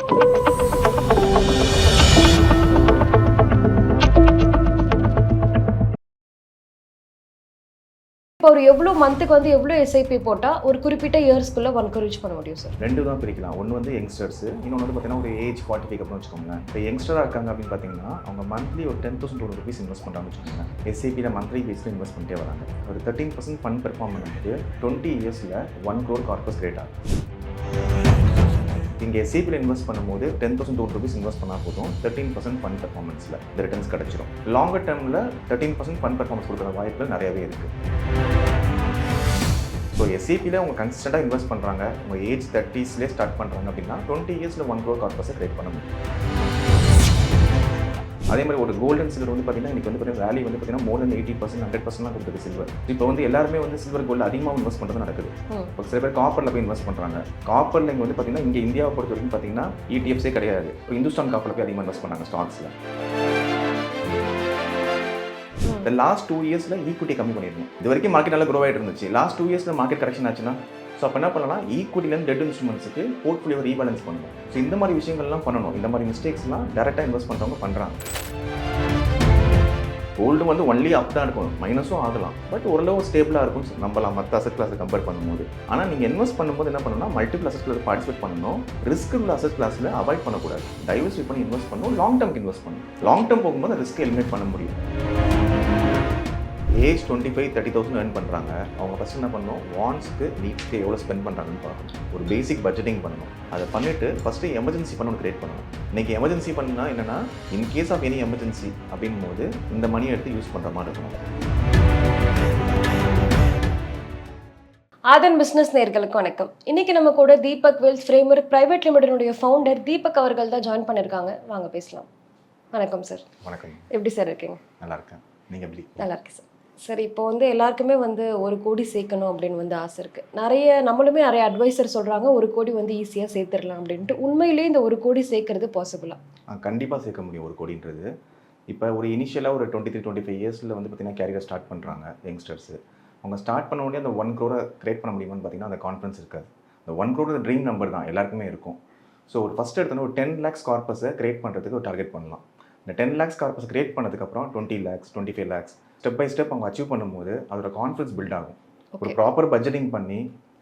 இப்போ ஒரு எவ்வளோ மந்த்துக்கு வந்து எவ்வளோ எஸ்ஐபி போட்டால் ஒரு குறிப்பிட்ட இயர்ஸ்க்குள்ளே 1 crore ரீச் பண்ண முடியும் சார்? ரெண்டு தான் பிரிக்கலாம். ஒன்று வந்து யங்ஸ்டர்ஸ், இன்னொன்று வந்து பார்த்தீங்கன்னா ஒரு ஏஜ் 45 அப்புறம் வச்சுக்கோங்களேன். இப்போ யங்ஸ்டராக இருக்காங்க அப்படின்னு பார்த்தீங்கன்னா அவங்க மந்த்லி ஒரு 10,200 rupees இன்வெஸ்ட் பண்ணுறாங்கன்னு வச்சுக்கோங்களேன். எஸ்ஐபியில் மந்த்லி பேஸில் இன்வெஸ்ட் பண்ணிட்டே வராங்க. ஒரு 13% ஃபண்ட் பெர்ஃபார்ம் பண்ணும்போது 20 இயர்ஸில் 1 crore கார்பஸ் கிரியேட் ஆகும். இங்கே எஸ்ஐபியில் இன்வெஸ்ட் பண்ணும்போது 10,200 rupees இன்வெஸ்ட் பண்ணால் போதும் 13% ஃபண்ட் பெர்ஃபார்மன்ஸில் இந்த ரிட்டர்ன்ஸ் கிடச்சிடும். லாங்கர் டேர்மில் 13% ஃபண்ட் பெர்ஃபார்மன்ஸ் கொடுக்குற வாய்ப்புகள் நிறையவே இருக்குது. ஸோ எஸ்ஐபியில் அவங்க கன்சிஸ்டண்டாக இன்வெஸ்ட் பண்ணுறாங்க, உங்கள் ஏஜ் 30ஸ்லேயே ஸ்டார்ட் பண்ணுறாங்க அப்படின்னா 20 இயர்ஸில் 1 crore கார்பஸை கிரியேட் பண்ண முடியும். அதே மாதிரி ஒரு கோல்டு அண்ட் சில்வர் வந்து பார்த்தீங்கன்னா இன்றைக்கி வந்து பார்த்தீங்கன்னா வேல்யூ வந்து பார்த்தீங்கன்னா more than 80%, 100% கொடுக்குது சில்வர். இப்போ வந்து எல்லாருமே வந்து சில்வர் கோல்டு அதிகமாக இன்வெஸ்ட் பண்ணுறது நடக்குது. இப்போ சில பேர் காப்பரில் போய் இன்வெஸ்ட் பண்ணுறாங்க. காப்பரில் இங்கே வந்து பார்த்தீங்கன்னா இங்கே இந்தியாவை பொறுத்த வரைக்கும் பார்த்தீங்கன்னா ETFஸே கிடையாது. இப்போ இந்துஸ்தான் காப்பரில் போய் அதிகமாக இன்வெஸ்ட் பண்ணாங்க ஸ்டாக்ஸில். இந்த லாஸ்ட் 2 இயர்ஸில் ஈக்விட்டி கம்மி பண்ணிடணும். இது வரைக்கும் மார்க்கெட் நல்லா க்ரோ ஆகிட்டு இருந்துச்சு. லாஸ்ட் 2 இயர்ஸில் மார்க்கெட் கரெக்ஷன் ஆச்சுன்னா ஸோ அப்போ என்ன பண்ணலாம், ஈக்விட்டிலேருந்து டெட் இன்ஸ்ட்ருமெண்ட்ஸுக்கு போர்ட்ஃபோலியோ ரீபேலன்ஸ் பண்ணணும். ஸோ இந்த மாதிரி விஷயங்கள்லாம் பண்ணணும். இந்த மாதிரி மிஸ்டேக்ஸ்லாம் டேரெக்டாக இன்வெஸ்ட் பண்ணுறவங்க பண்ணுறாங்க. கோல்டு வந்து ஒன்லி அப் தான் இருக்கும், மைனஸும் ஆகலாம். பட் ஓரளவு ஸ்டேபிளாக இருக்கும் நம்பலாம் மற்ற அசட் கிளாஸை கம்பேர் பண்ணும்போது. ஆனால் நீங்கள் இன்வெஸ்ட் பண்ணும்போது என்ன பண்ணணும்னா மல்டிபிள் அசட் கிளாஸ் பார்ட்டிசிபேட் பண்ணணும். ரிஸ்க் உள்ள அசட் கிளாஸில் அவாய்ட் பண்ணக்கூடாது. டைவர்சிஃபை பண்ணி இன்வெஸ்ட் பண்ணணும். லாங் டேர்ம்க்கு இன்வெஸ்ட் பண்ணணும். லாங் டேர்ம் போகும்போது ரிஸ்க் எலிமினேட் பண்ண முடியும். ஏஜ் 25-30,000 earn பண்ணுறாங்க. அவங்க ஃபஸ்ட் என்ன பண்ணணும், வான்ஸ்க்கு நீட்ஸ்க்கு எவ்வளோ ஸ்பெண்ட் பண்ணுறாங்கன்னு பார்க்கணும். ஒரு பேசிக் பட்ஜெட்டிங் பண்ணணும். அதை பண்ணிவிட்டு ஃபஸ்ட்டு எமர்ஜென்சி பண்ண ஒன்று கிரியேட் பண்ணணும். இன்றைக்கி எமர்ஜென்சி பண்ணால் என்னென்னா in case of any emergency அப்படின் போது இந்த மணியை எடுத்து யூஸ் பண்ணுற மாதிரி இருக்கணும். ஆதன் பிஸ்னஸ் நேயர்களுக்கு வணக்கம். இன்னைக்கு நம்ம கூட தீபக் வெல்த் ஃப்ரேம்வொர்க் பிரைவேட் லிமிடெடுடைய ஃபவுண்டர் தீபக் அவர்கள் தான் ஜாயின் பண்ணியிருக்காங்க. வாங்க பேசலாம். வணக்கம் சார். வணக்கம். எப்படி சார் இருக்கீங்க? நல்லா இருக்கேன். நீங்கள் எப்படி? நல்லா இருக்கு சார். சரி, இப்போ வந்து எல்லாருக்குமே வந்து 1 கோடி சேர்க்கணும் அப்படின்னு வந்து ஆசை இருக்குது. நம்மளுமே நிறைய அட்வைசர் சொல்கிறாங்க 1 கோடி வந்து ஈஸியாக சேர்த்துடலாம் அப்படின்ட்டு. உண்மையிலேயே இந்த 1 கோடி சேர்க்கறது பாசிபிளா? கண்டிப்பாக சேர்க்க முடியும் 1 கோடின்றது. இப்போ ஒரு இனிஷியலாக ஒரு 23-25 இயர்ஸில் வந்து பார்த்திங்கன்னா கேரியர் ஸ்டார்ட் பண்ணுறாங்க யங்ஸ்டர்ஸு. அவங்க ஸ்டார்ட் பண்ண உடனே அந்த 1 crore கிரியேட் பண்ண முடியுமான்னு பார்த்தீங்கன்னா அந்த கான்ஃபிடன்ஸ் இருக்காது. அந்த 1 crore ட்ரீம் நம்பர் தான் எல்லாருக்குமே இருக்கும். ஸோ ஒரு ஃபஸ்ட் எடுத்தோன்னா ஒரு 10 lakhs கார்பஸை கிரியேட் பண்ணுறதுக்கு ஒரு டார்கெட் பண்ணலாம். இந்த 10 lakhs கார்பஸ் கிரியேட் பண்ணதுக்கப்புறம் 20 lakhs, 25 lakhs step by step அவங்க அச்சீவ் பண்ணும்போது அதோட கான்ஃபிடன்ஸ் பில்ட் ஆகும். ஒரு ப்ராப்பர் பட்ஜெட்டிங் பண்ணி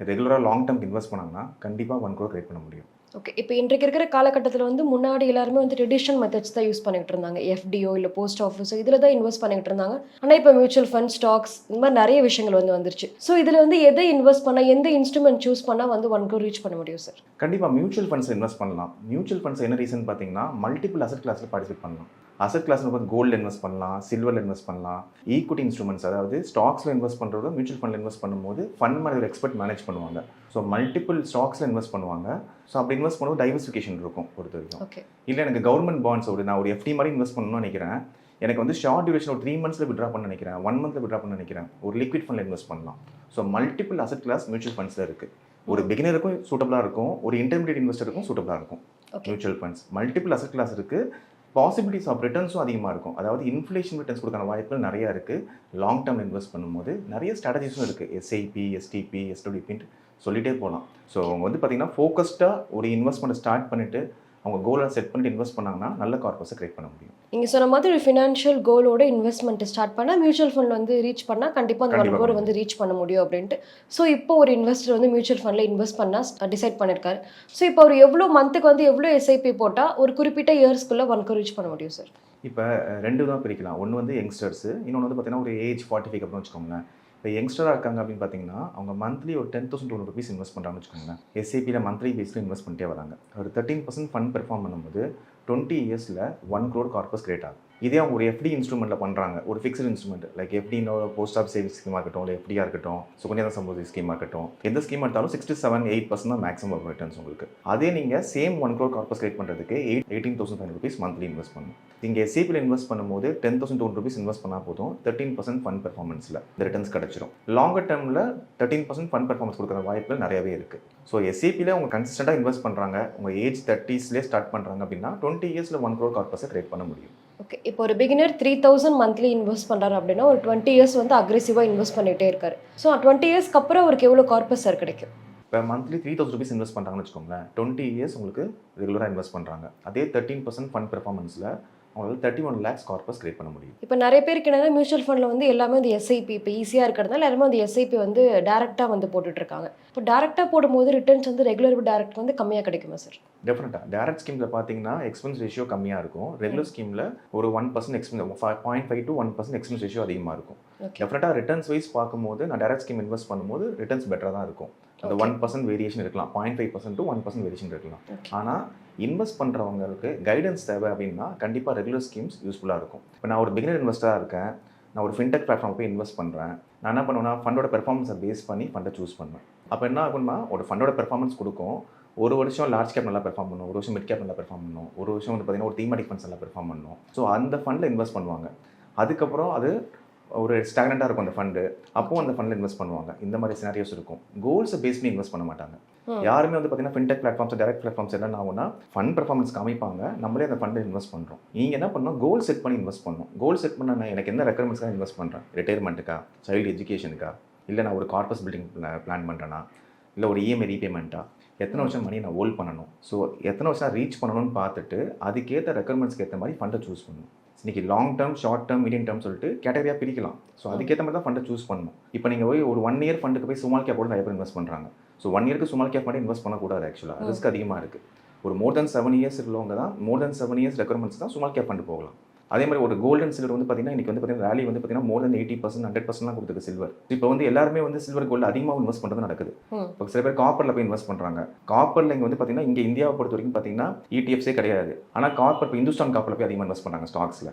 ரெகுலராக லாங் டேர்ம் இன்வெஸ்ட் பண்ணாங்கன்னா கண்டிப்பாக 1 crore கிரியேட் பண்ண முடியும். ஓகே, இப்போ இன்றைக்கு இருக்கிற காலகட்டத்தில் வந்து முன்னாடி எல்லாருமே வந்து ட்ரெடிஷனல் மெத்தட்ஸ் தான் யூஸ் பண்ணிகிட்டு இருந்தாங்க. FDO இல்லை போஸ்ட் ஆஃபீஸோ இதில் தான் இன்வெஸ்ட் பண்ணிகிட்டு இருந்தாங்க. ஆனால் இப்போ மியூச்சுவல் ஃபண்ட், ஸ்டாக்ஸ் இந்த மாதிரி நிறைய விஷயங்கள் வந்து வந்துருச்சு. ஸோ இதில் வந்து எதை இன்வெஸ்ட் பண்ணால், எந்த இன்ஸ்ட்ருமெண்ட் சூஸ் பண்ணால் வந்து 1 crore ரீச் பண்ண முடியும் சார்? கண்டிப்பாக மியூச்சுவல் ஃபண்ட்ஸ் இன்வெஸ்ட் பண்ணலாம். மியூச்சுவல் ஃபண்ட்ஸ் என்ன ரீசன் பார்த்தீங்கன்னா மல்டிபிள் அசட் கிளாஸில் பார்ட்டிசிபேட் பண்ணலாம். அசட் கிளாஸ்னு பார்த்து கோல்டு இன்வெஸ்ட் பண்ணலாம், சில்வரில் இன்வெஸ்ட் பண்ணலாம். ஈக்விட்டி இன்ஸ்ட்ருமெண்ட்ஸ் அதாவது ஸ்டாக்ஸில் இன்வெஸ்ட் பண்ணுறதோ மியூச்சுவல் ஃபண்டில் இன்வெஸ்ட் பண்ணும்போது ஃபண்ட் மேலே ஒரு எக்ஸ்பர்ட் மேனேஜ் பண்ணுவாங்க. ஸோ மல்டிபிள் ஸ்டாக்ஸில் இன்வெஸ்ட் பண்ணுவாங்க. ஸோ அப்படி இன்வெஸ்ட் பண்ணும்போது டைவர்சிஃபிகேஷன் இருக்கும் பொறுத்த வரைக்கும். இல்லை எனக்கு கவர்மெண்ட் பாண்ட்ஸ் நான் ஒரு FD மாதிரி இன்வெஸ்ட் பண்ணணும்னு நினைக்கிறேன், எனக்கு வந்து ஷார்ட் டியூரேஷன் ஒரு 3 months விட்ரா பண்ண நினைக்கிறேன், 1 month விட்ரா பண்ண நினைக்கிறேன், ஒரு லிக்விட் ஃபண்டில் இன்வெஸ்ட் பண்ணலாம். So multiple asset class mutual ஃபண்ட்ஸில் இருக்குது. ஒரு பிகினருக்கும் சூட்டபிளாக இருக்கும், ஒரு இன்டர்மீடியட் இன்வெஸ்டருக்கும் சூட்டபிளாக இருக்கும். Mutual funds multiple asset class இருக்குது. பாசிபிலிட்டிஸ் ஆஃப் ரிட்டர்ன்ஸும் அதிகமாக இருக்கும். அதாவது இன்ஃப்ளேஷன் ரிட்டர்ன்ஸ் கொடுக்கான வாய்ப்புகள் நிறையா இருக்குது. லாங் டேர்ம் இன்வெஸ்ட் பண்ணும்போது நிறைய ஸ்ட்ராட்டஜிஸும் இருக்குது. SIP, STP, SWPன்ட்டு சொல்லிகிட்டே போகலாம். ஸோ அவங்க வந்து பார்த்திங்கன்னா ஃபோக்கஸ்டாக ஒரு இன்வெஸ்ட்மெண்ட்டை ஸ்டார்ட் பண்ணிவிட்டு அவங்க கோலை செட் பண்ணிட்டு இன்வெஸ்ட் பண்ணாங்கன்னா நல்ல கார்பஸை கிரியேட் பண்ண முடியும். நீங்கள் சொன்ன மாதிரி ஒரு ஃபினான்ஷியல் கோலோட இன்வெஸ்ட்மெண்ட் ஸ்டார்ட் பண்ணால் மியூச்சுவல் ஃபண்ட் வந்து ரீச் பண்ணால் கண்டிப்பாக அந்த 1 crore வந்து ரீச் பண்ண முடியும் அப்படின்ட்டு. ஸோ இப்போ ஒரு இன்வெஸ்டர் வந்து மியூச்சுவல் ஃபண்டில் இன்வெஸ்ட் பண்ணால் டிசைட் பண்ணியிருக்காரு. ஸோ இப்போ ஒரு எவ்வளோ மந்த்துக்கு வந்து எவ்வளோ SIP போட்டால் ஒரு குறிப்பிட்ட இயர்ஸ்க்குள்ளே 1 crore ரீச் பண்ண முடியும் சார்? இப்போ ரெண்டு தான் பிரிக்கலாம். ஒன்று வந்து யங்ஸ்டர்ஸு, இன்னொன்று வந்து பார்த்தீங்கன்னா ஒரு ஏஜ் 45 அப்புறம் வச்சுக்கோங்களேன். இப்போ யங்ஸ்டராக இருக்காங்க அப்படின்னு பார்த்தீங்கன்னா அவங்க மந்த்லி ஒரு 10,200 rupees இன்வெஸ்ட் பண்ணுறாங்கன்னு வச்சுக்கோங்களேன். எஸ்ஐபியில் மந்த்லி பேஸில் இன்வெஸ்ட் பண்ணிட்டே வராங்க. ஒரு 13% ஃபண்ட் பெர்ஃபார்ம் பண்ணும்போது 20 இயர்ஸில் 1 crore கார்பஸ் கிரியேட் ஆகும். இதே அவங்க ஒரு FD இன்ஸ்ட்ருமெண்ட்டில் பண்ணுறாங்க, ஒரு ஃபிக்ஸ்டு இன்ஸ்ட்ருமெண்ட் லைக் FDனோ போஸ்ட் ஆஃப் சேவிங்ஸ் ஸ்கீமாக இருக்கட்டும், இல்லை FDயாக இருக்கட்டும், சுகன்யா சம்ருதி ஸ்கீமாக இருக்கட்டும், எந்த ஸ்கீம் எடுத்தாலும் 6-7-8% தான் மேக்ஸிமம் வரும் ரிட்டர்ன்ஸ் உங்களுக்கு. அதே நீங்கள் சேம் 1 crore கார்பஸ் கிரியேட் பண்ணுறதுக்கு 18,500 rupees மந்த்லி இன்வெஸ்ட் பண்ணணும். இங்கே எஸ்ஐபியில் இன்வெஸ்ட் பண்ணும்போது 10,200 rupees இன்வெஸ்ட் பண்ணால் போதும் 13% ஃபண்ட் பெர்ஃபார்மன்ஸில் இந்த ரிட்டர்ன்ஸ் கிடச்சிடும். லாங்கர் டேர்மில் 13% ஃபண்ட் பெர்ஃபார்மன்ஸ் கொடுக்குற வாய்ப்புகள் நிறையவே இருக்குது. ஸோ எஸ்ஐபியில் அவங்க கன்சிஸ்டண்டாக இன்வெஸ்ட் பண்ணுறாங்க, உங்கள் ஏஜ் 30ஸ்லேயே ஸ்டார்ட் பண்ணுறாங்க அப்படின்னா 20 இயர்ஸில் 1 crore கார்பஸை கிரியேட் பண்ண முடியும். ஓகே, இப்போ ஒரு பிகினர் 3,000 மந்த்லி இன்வெஸ்ட் பண்ணுறாரு அப்படின்னா ஒரு 20 இயர்ஸ் வந்து அக்ரெசிவாக இன்வெஸ்ட் பண்ணிகிட்டே இருக்காரு. ஸோ 20 இயர்ஸ்க்கு அப்புறம் அவருக்கு எவ்வளோ கார்பஸ் சார் கிடைக்கும்? இப்போ மந்த்லி 3000 ருபீஸ் இன்வெஸ்ட் பண்ணுறாங்கன்னு வச்சுக்கோங்களேன், 20 இயர்ஸ் உங்களுக்கு ரெகுலராக இன்வெஸ்ட் பண்ணுறாங்க. அதே 13% ஃபண்ட் பெர்ஃபார்மன்ஸில் அவங்களால 31 lakhs கார்பஸ் கிரியேட் பண்ண முடியும். இப்போ நிறைய பேருக்கு என்னன்னா மியூச்சுவல் ஃபண்டில் வந்து எல்லாமே வந்து எஸ்ஐபி இப்போ ஈஸியாக இருக்கிறதுனால எல்லாருமே வந்து எஸ்ஐபி வந்து டேரெக்டாக வந்து போட்டுட்ருக்காங்க. இப்போ டேரெக்டாக போடும்போது ரிட்டர்ன்ஸ் வந்து ரெகுலர் டேரக்ட் வந்து கம்மியாக கிடைக்குமா சார்? டெஃபினட்டாக டேரக்ட் ஸ்கீமில் பார்த்தீங்கன்னா எக்ஸ்பென்ஸ் ரேஷியோ கம்மியாக இருக்கும். ரெகுலர் ஸ்கீமில் ஒரு 1% எக்ஸ்பென்ஸ் 0.5 to 1% எக்ஸ்பென்ஸ் ரேஷியோ அதிகமாக இருக்கும். டெஃபினட்டாக ரிட்டர்ன்ஸ் வைஸ் பார்க்கும்போது நான் டேரக்ட் ஸ்கீம் இன்வெஸ்ட் பண்ணும்போது ரிட்டர்ன்ஸ் பெட்டராக தான் இருக்கும். அந்த 1% வேரியேஷன் இருக்கலாம், 0.5% to 1% வேரியேஷன் இருக்கலாம். ஆனால் இன்வெஸ்ட் பண்ணுறவங்களுக்கு கைடன்ஸ் தேவை அப்படின்னா கண்டிப்பாக ரெகுலர் ஸ்கீம்ஸ் யூஸ்ஃபுல்லாக இருக்கும். இப்போ நான் ஒரு பிகினர் இன்வெஸ்டராக இருக்கேன், நான் ஒரு ஃபின்டெக் பிளாட்ஃபார்ம் போய் இன்வெஸ்ட் பண்ணுறேன். நான் என்ன பண்ணுவேன்னா ஃபண்டோட பெர்ஃபார்மன்ஸை பேஸ் பண்ணி ஃபண்டை சூஸ் பண்ணுவேன். அப்போ என்ன ஆகும்னா ஒரு ஃபண்டோட பெர்ஃபார்மன்ஸ் கொடுக்கும். ஒரு வருஷம் லார்ஜ் கேப் நல்லா பெர்ஃபார்ம் பண்ணும், ஒரு வருஷம் மிட் கேப் நல்லா பெர்ஃபார்ம் பண்ணும், ஒரு வருஷம் வந்து பார்த்தீங்கன்னா ஒரு தீமெட்டிக் ஃபண்ட்ஸ் நல்லா பெர்ஃபார்ம் பண்ணும். ஸோ அந்த ஃபண்டில் இன்வெஸ்ட் பண்ணுவாங்க. அதுக்கப்புறம் அது ஒரு ஸ்டாக்னண்டாக இருக்கும் அந்த ஃபண்டு, அப்போ அந்த ஃபண்டில் இன்வெஸ்ட் பண்ணுவாங்க. இந்த மாதிரி சினாரியோஸ் இருக்கும். கோல்ஸை பேஸ் பண்ணி இன்வெஸ்ட் பண்ண மாட்டாங்க. யாருமே வந்து பார்த்தீங்கன்னா ஃபின்டெக் பிளாட்ஃபார்ம்ஸ் டேரக்ட் பிளாட்ஃபார்ம்ஸ் என்ன ஆகும்னா ஃபண்ட் பெர்ஃபார்மன்ஸ் காமிப்பாங்க, நம்மளே அந்த ஃபண்டில் இன்வெஸ்ட் பண்ணுறோம். நீங்கள் என்ன பண்ணணும், கோல் செட் பண்ணி இன்வெஸ்ட் பண்ணணும். கோல் செட் பண்ண நான் எனக்கு எந்த ரெக்குயர்மெண்ட்ஸ்க்காக இன்வெஸ்ட் பண்ணுறேன், ரிட்டையர்மெண்ட்டுக்கா, சைல்டு எஜுகேஷனுக்கா, இல்லை நான் ஒரு கார்பஸ் பில்டிங் பிளான் பண்ணுறேன்னா, இல்லை ஒரு இஎம்ஐ ரீபேமெண்ட்டா, எத்தனை வருஷம் மணி நான் ஹோல்ட் பண்ணணும், ஸோ எத்தனை வருஷம் ரீச் பண்ணணும்னு பார்த்துட்டு அதுக்கேற்ற ரெக்குயர்மெண்ட்ஸ்க்கு ஏற்ற மாதிரி ஃபண்டை சூஸ் பண்ணணும். இன்றைக்கி long term, short term, medium term சொல்லிட்டு கேட்டகரியாக பிரிக்கலாம். ஸோ அதுக்கேற்ற மாதிரி தான் ஃபண்டை சூஸ் பண்ணணும். இப்போ நீங்கள் போய் ஒரு 1 year ஃபண்டுக்கு போய் ஸ்மால் கேப்போட நிறைய பேர் இன்வெஸ்ட் பண்ணுறாங்க. ஸோ 1 yearக்கு ஸ்மால் கேப் மட்டும் இன்வெஸ்ட் பண்ணக்கூடாது. ஆக்சுவலாக ரிஸ்க் அதிகமாக இருக்குது. ஒரு மோர் தென் 7 years உள்ளவங்க தான், மோர் தென் 7 years ரெக்குயர்மெண்ட்ஸ் தான் ஸ்மால் கேப் ஃபண்டு போகலாம். அதே மாதிரி ஒரு கோல்டன் சில்வர் வந்து பார்த்தீங்கன்னா இன்றைக்கி வந்து பார்த்தீங்கன்னா ரேலி வந்து பார்த்தீங்கன்னா மோர் தென் 80%, 100%லாம் கொடுத்துருக்கு சில்வர். இப்போ வந்து எல்லாருமே வந்து சில்வர் கோல்டு அதிகமாக இன்வெஸ்ட் பண்ணுறது நடக்குது. இப்போ சில பேர் காப்பரில் போய் இன்வெஸ்ட் பண்ணுறாங்க. காப்பரில் இங்கே வந்து பார்த்தீங்கன்னா இங்கே இந்தியாவை பொறுத்த வரைக்கும் பார்த்தீங்கன்னா ETFஸே கிடையாது. ஆனால் காப்பர் இப்போ இந்துஸ்தான் காப்பரில் போய் அதிகமாக இன்வெஸ்ட் பண்ணுறாங்க ஸ்டாக்ஸில்.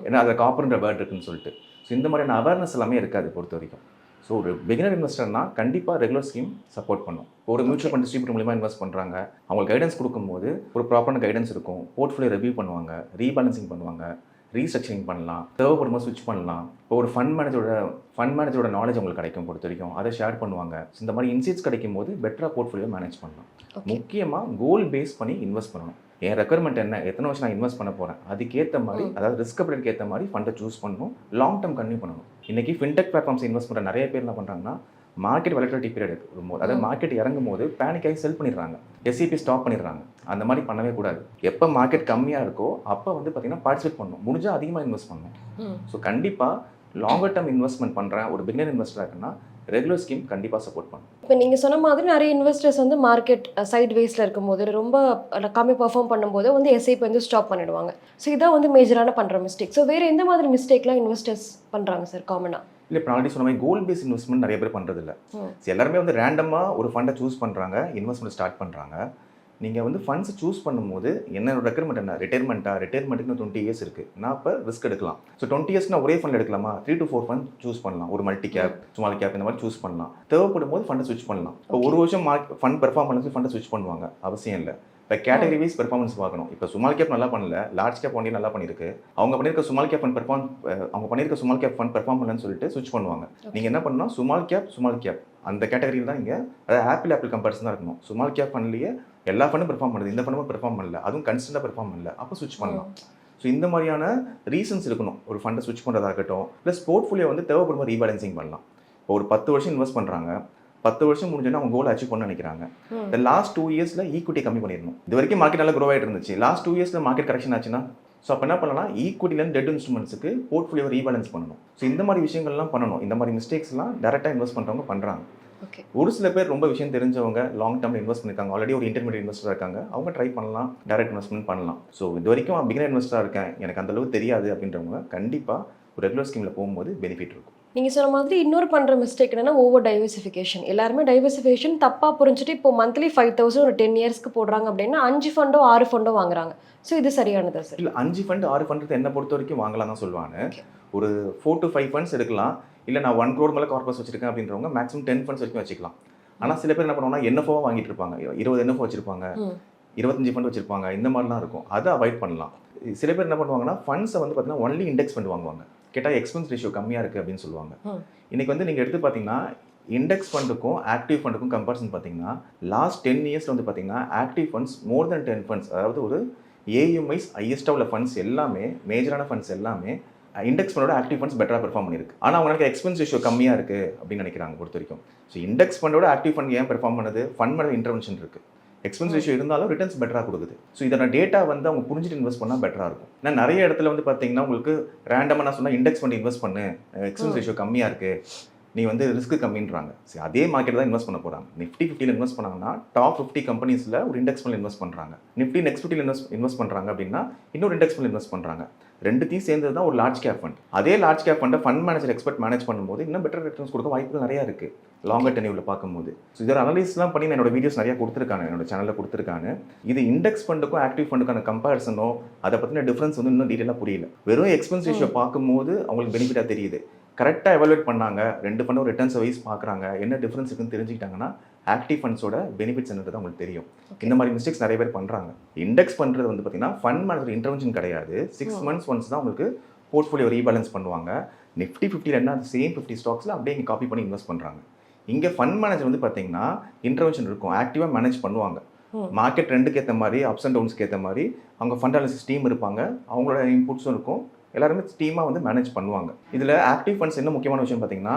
ஏன்னா அது காப்பர்ன்ற வேர்ட் இருக்குன்னு சொல்லிட்டு. ஸோ இந்த மாதிரியான அவேர்னஸ் எல்லாமே இருக்காது பொறுத்த வரைக்கும். ஸோ ஒரு பிகினர் இன்வெஸ்டர்னா கண்டிப்பாக ரெகுலர் ஸ்கீம் சப்போர்ட் பண்ணும். ஒரு மியூச்சுவல் ஃபண்ட் டிஸ்ட்ரிபியூட்டர் மூலமாக இன்வெஸ்ட் பண்ணுறாங்க, அவங்களுக்கு கைடன்ஸ் கொடுக்கும்போது ஒரு ப்ராப்பரான கைடன்ஸ் இருக்கும். போர்ட்ஃபோலியோ ரிவ்யூ பண்ணுவாங்க, ரீபேலன்சிங் பண்ணுவாங்க, ரீஸ்ட்ரக்சரிங் பண்ணலாம், தேவைப்படும்போது ஸ்விட்ச் பண்ணலாம். இப்போ ஒரு ஃபண்ட் மேனேஜரோட நாலேஜ் உங்களுக்கு கிடைக்கும் பொறுத்த வரைக்கும், அதை ஷேர் பண்ணுவாங்க. இந்த மாதிரி இன்சைட்ஸ் கிடைக்கும் போது பெட்டராக போர்ட்ஃபோலியோ மேனேஜ் பண்ணலாம். முக்கியமாக கோல் பேஸ் பண்ணி இன்வெஸ்ட் பண்ணணும். என் ரெக்குயர்மெண்ட் என்ன, எத்தனை வருஷம் நான் இன்வெஸ்ட் பண்ண போகிறேன், அதுக்கேற்ற மாதிரி, அதாவது ரிஸ்க் அப்டேட்க்கு ஏற்ற மாதிரி ஃபண்டை சூஸ் பண்ணணும். லாங் டேர்ம் கன்டினியூ பண்ணணும். இன்றைக்கி ஃபின்டெக் பிளாட்ஃபார்ம்ஸ் இன்வெஸ்ட் பண்ணுற நிறைய பேர் என்ன பண்ணுறாங்கன்னா மார்க்கெட் வாலட்டிலிட்டி பீரியட் வரும்போது, அதாவது மார்க்கெட் இறங்கும் போது பேனிக் ஆகி செல் பண்ணிடுறாங்க, எஸ்சிபி ஸ்டாப் பண்ணிடுறாங்க. அந்த மாதிரி பண்ணவே கூடாது. எப்போ மார்க்கெட் கம்மியாக இருக்கோ அப்போ வந்து பார்த்தீங்கன்னா பார்ட்டிசிபேட் பண்ணணும், முடிஞ்சால் அதிகமாக இன்வெஸ்ட் பண்ணணும். ஸோ கண்டிப்பாக லாங்கர் டேர்ம் இன்வெஸ்ட்மெண்ட் பண்ணுறேன் ஒரு பிகினர் இன்வெஸ்டராக இருக்குன்னா ரெகுலர் ஸ்கீம் கண்டிப்பாக சப்போர்ட் பண்ணும். இப்போ நீங்கள் சொன்ன மாதிரி நிறைய இன்வெஸ்டர்ஸ் வந்து மார்க்கெட் சைட் வேஸில் இருக்கும்போது ரொம்ப கம்மி பர்ஃபார்ம் பண்ணும்போது வந்து எஸ்ஐபி வந்து ஸ்டாப் பண்ணிடுவாங்க. ஸோ இதான் வந்து மேஜரான பண்ணுற மிஸ்டேக். ஸோ வேறு எந்த மாதிரி மிஸ்டேக்லாம் இன்வெஸ்டர்ஸ் பண்ணுறாங்க சார் காமனாக? இல்லை, இப்போ ஆல்ரெடி சொன்ன மாதிரி கோல் பேஸ் இன்வெஸ்ட்மெண்ட் நிறைய பேர் பண்ணுறது இல்லை. எல்லாருமே வந்து ரேண்டமாக ஒரு ஃபண்டை சூஸ் பண்ணுறாங்க, இன்வெஸ்ட்மெண்ட் ஸ்டார்ட் பண்ணுறாங்க. நீங்கள் வந்து ஃபண்ட்ஸ் சூஸ் பண்ணும்போது என்னோட ரெக்குயர்மெண்ட் என்ன, ரிட்டையர்மெண்ட்டுக்கு 20 years இருக்குது, நான் இப்போ ரிஸ்க் எடுக்கலாம். ஸோ 20 years ஒரே ஃபண்ட் எடுக்கலாமா, 3 to 4 ஃபண்ட் சூஸ் பண்ணலாம். ஒரு மல்டி கேப், ஸ்மால் கேப் இந்த மாதிரி சூஸ் பண்ணலாம். தேவைப்படும் போது ஃபண்டை ஸ்விட்ச் பண்ணலாம். இப்போ ஒரு வருஷம் ஃபண்ட் பெர்ஃபார்ம் பண்ணி ஃபண்டை ஸ்விட்ச் பண்ணுவாங்க அவசியம் இல்லை. இப்போ கேட்டகரி வைஸ் பெர்ஃபார்மன்ஸ் பார்க்கணும். இப்போ ஸ்மால் கேப் நல்லா பண்ணல, லார்ஜ் கேப் ஒன்றே நல்லா பண்ணியிருக்கு, அவங்க பண்ணியிருக்க ஸ்மால் கேப் ஃபண்ட் பெர்ஃபார்ம் பண்ணலன்னு சொல்லிட்டு ஸ்விட்ச் பண்ணுவாங்க. நீங்கள் என்ன பண்ணணும், ஸ்மால் கேப் அந்த கேட்டகரியில் தான் நீங்கள், அதாவது ஆப்பிள் கம்பேரிசன் தான் இருக்கணும். ஸ்மால் கேப் ஃபண்ட்லேயே எல்லா ஃபண்டும் பெர்ஃபார்ம் பண்ணுது, இந்த ஃபண்டும் பெர்ஃபார்ம் பண்ணல, அதுவும் கன்சிஸ்டண்டாக பெர்ஃபார்ம் பண்ணல, அப்போ ஸ்விட்ச் பண்ணலாம். ஸோ இந்த மாதிரியான ரீசன்ஸ் இருக்கணும் ஒரு ஃபண்டை ஸ்விட்ச் பண்ணுறதா இருக்கட்டும். ப்ளஸ் போர்ட்ஃபோலியோ வந்து தேவைப்படும்போது ரீபேலன்சிங் பண்ணலாம். இப்போ ஒரு 10 வருஷம் இன்வெஸ்ட் பண்ணுறாங்க, 10 வருஷம் முடிஞ்சோன்னா அவங்க கோல் அச்சீவ் பண்ண நினைக்கிறாங்க. இந்த லாஸ்ட் 2 yearsல ஈக்விட்டி கம்மி பண்ணிடணும். இது வரைக்கும் மார்க்கெட் நல்லா க்ரோ ஆகிட்டு இருந்துச்சு, லாஸ்ட் 2 yearsல மார்க்கெட் கரெக்ஷன் ஆச்சுன்னா ஸோ அப்போ என்ன பண்ணலாம், ஈக்விட்டிலேருந்து டெட் இன்ஸ்ட்ருமெண்ட்ஸுக்கு போர்ட்ஃபோலியோ ரீபேலன்ஸ் பண்ணணும். ஸோ இந்த மாதிரி விஷயங்கள்லாம் பண்ணணும். இந்த மாதிரி மிஸ்டேக்ஸ்லாம் டேரெக்டாக இன்வெஸ்ட் பண்ணுறவங்க பண்ணுறாங்க. ஒரு சில பேர் ரொம்ப விஷயம் தெரிஞ்சவங்க லாங் டேர்ம் இன்வெஸ்ட் பண்ணிருக்காங்க, ஆல்ரெடி ஒரு இன்டர்மீடியட் இன்வெஸ்டராக இருக்காங்க, அவங்க ட்ரை பண்ணலாம், டைரக்ட் இன்வெஸ்ட்மெண்ட் பண்ணலாம். ஸோ இது வரைக்கும் பிகினர் இன்வெஸ்டராக இருக்கேன், எனக்கு அந்த அளவுக்கு தெரியாது அப்படின்றவங்க கண்டிப்பாக ஒரு ரெகுலர் ஸ்கீமில் போகும்போது பெனிஃபிட் இருக்கும். நீங்கள் சொன்ன மாதிரி இன்னொரு பண்ணுற மிஸ்டேக் என்னன்னா ஓவர் டைவர்சிஃபிகேஷன். எல்லாருமே டைவர்சிஃபிகேஷன் தப்பாக புரிஞ்சுட்டு இப்போ மந்த்லி 5,000 ஒரு 10 yearsக்கு போடுறாங்க அப்படின்னா 5 ஃபண்டோ 6 ஃபண்டோ வாங்குறாங்க. ஸோ இது சரியானதா சார்? இல்லை, 5 ஃபண்ட் 6 ஃபண்ட் என்னை பொறுத்த வரைக்கும் வாங்கலாம் தான் சொல்லுவாங்க. ஒரு 4 to 5 ஃபண்ட்ஸ் எடுக்கலாம். இல்லை நான் 1 crore மேலே கார்பஸ் வச்சிருக்கேன் அப்படின்றவங்க மேக்ஸிமம் 10 ஃபண்ட்ஸ் வரைக்கும் வச்சுக்கலாம். ஆனால் சில பேர் என்ன பண்ணுவாங்கன்னா NFO வாங்கிட்டு இருப்பாங்க, 20 NFO வச்சிருப்பாங்க, 25 ஃபண்ட் வச்சிருப்பாங்க, இந்த மாதிரிலாம் இருக்கும். அதை அவாய்ட் பண்ணலாம். சில பேர் என்ன பண்ணுவாங்கன்னா ஃபண்ட்ஸை வந்து பார்த்தீங்கன்னா ஒன்லி இண்டெக்ஸ் ஃபண்ட் வாங்குவாங்க. கேட்டால் எக்ஸ்பென்ஸ் ரேஷியோ கம்மியாக இருக்குது அப்படின்னு சொல்லுவாங்க. இன்றைக்கி வந்து நீங்கள் எடுத்து பார்த்தீங்கன்னா இண்டெக்ஸ் ஃபண்டுக்கும் ஆக்டிவ் ஃபண்டுக்கும் கம்பேரிசன் பார்த்தீங்கன்னா லாஸ்ட் 10 yearsல வந்து பார்த்தீங்கன்னா ஆக்டிவ் ஃபண்ட்ஸ் மோர் தென் 10 ஃபண்ட்ஸ், அதாவது ஒரு AUMs ஹையஸ்ட்டாக உள்ள ஃபண்ட்ஸ் எல்லாமே, மேஜரான ஃபண்ட்ஸ் எல்லாமே இண்டெக்ஸ் ஃபண்டோட ஆக்டிவ் ஃபண்ட்ஸ் பெட்டராக பெர்ஃபார்ம் பண்ணியிருக்கு. ஆனால் அவங்களுக்கு எக்ஸ்பென்ஸ் ரேஷியோ கம்மியாக இருக்குது அப்படின்னு நினைக்கிறாங்க பொறுத்த வரைக்கும். ஸோ இண்டெக்ஸ் ஃபண்டோட ஆக்டிவ் ஃபண்ட் ஏன் பெர்ஃபார்ம் பண்ணுது? ஃபண்ட் மேலே இன்டர்வென்ஷன் இருக்குது, எக்ஸ்பென்ஸ் ரேஷியோ இருந்தாலும் ரிட்டர்ன்ஸ் பெட்டராக கொடுக்குது. ஸோ இதோட டேட்டா வந்து அவங்க புரிஞ்சுட்டு இன்வெஸ்ட் பண்ணால் பெட்டராக இருக்கும். ஏன்னா நிறைய இடத்துல வந்து பார்த்தீங்கன்னா உங்களுக்கு ரேண்டமாக நான் சொன்னால் இண்டெக்ஸ் ஃபண்ட் இன்வெஸ்ட் பண்ணு, எக்ஸ்பென்ஸ் ரேஷியோ கம்மியாக இருக்குது, நீ வந்து ரிஸ்க் கம்மின்றாங்க. சரி, அதே மார்க்கெட் தான் இன்வெஸ்ட் பண்ண போகிறாங்க. நிஃப்டி 50 இன்வெஸ்ட் பண்ணாங்கன்னா டாப் 50 கம்பெனிஸில் ஒரு இண்டெக்ஸ் ஃபண்ட் இன்வெஸ்ட் பண்ணுறாங்க. நிஃப்டி நெக்ஸ்ட் 50 இன்வெஸ்ட் பண்ணுறாங்க அப்படின்னா இன்னொரு இண்டெக்ஸ் ஃபண்ட் இன்வெஸ்ட் பண்ணுறாங்க. ரெண்டுத்தையும் சேர்ந்தது தான் ஒரு லார்ஜ் கேப் ஃபண்ட். அதே லார்ஜ் கேப் ஃபண்டை ஃபண்ட் மேனேஜர் எக்ஸ்பர்ட் மேனேஜ் பண்ணும்போது இன்னும் பெட்டர் ரிட்டர்ன்ஸ் கொடுக்க வாய்ப்புகள் நிறையா இருக்குது லாங்கர் டென்யூவில் பார்க்கும்போது. ஸோ இதோட அனலைஸ்லாம் பண்ணி என்னோட வீடியோஸ் நிறையா கொடுத்துருக்காங்க, என்னோட சேனலில் கொடுத்துருக்காங்க. இது இண்டெக்ஸ் ஃபண்டுக்கும் ஆக்டிவ் ஃபண்டுக்கான கம்பேரிசனோ அதை பற்றின டிஃப்ரென்ஸ் வந்து இன்னும் டீட்டெயிலாக புரியல. வெறும் எக்ஸ்பென்ஸ் ரேஷியோ பார்க்கும்போது அவங்களுக்கு பெனிஃபிட்டாக தெரியுது. கரெக்டாக எவாலுவேட் பண்ணாங்க, ரெண்டு ஃபண்டும் ரிட்டர்ன்ஸ் வைஸ் பார்க்குறாங்க, என்ன டிஃப்ரென்ஸ் இருக்குன்னு தெரிஞ்சுக்கிட்டாங்கன்னா ஆக்டிவ் ஃபண்ட்ஸோட பெனிஃபிட்ஸ் என்னது அவங்களுக்கு தெரியும். இந்த மாதிரி மிஸ்டேக்ஸ் நிறைய பேர் பண்ணுறாங்க. இண்டெக்ஸ் பண்ணுறது வந்து பார்த்தீங்கன்னா ஃபண்ட் மேனேஜர் இன்டர்வென்ஷன் கிடையாது. 6 months ஒன்ஸ் தான் உங்களுக்கு போர்ட்ஃபோலியோ ரீபேலன்ஸ் பண்ணுவாங்க. நிஃப்டி 50 என்ன சேம் 50 ஸ்டாக்ஸில் அப்படியே இங்கே காப்பி பண்ணி இன்வெஸ்ட் பண்ணுறாங்க. இங்கே ஃபண்ட் மேனேஜர் வந்து பார்த்தீங்கன்னா இன்டர்வென்ஷன் இருக்கும், ஆக்டிவாக மேனேஜ் பண்ணுவாங்க. மார்க்கெட் ட்ரெண்டுக்கு ஏற்ற மாதிரி, அப்ஸ் அண்ட் டவுன்ஸ்க்கு ஏற்ற மாதிரி அவங்க ஃபண்ட் அனாலிசிஸ் டீம் இருப்பாங்க, அவங்களோட இன்புட்ஸும் இருக்கும், எல்லாருமே டீமாக வந்து மேனேஜ் பண்ணுவாங்க. இதில் ஆக்டிவ் ஃபண்ட்ஸ் என்ன முக்கியமான விஷயம் பார்த்தீங்கன்னா,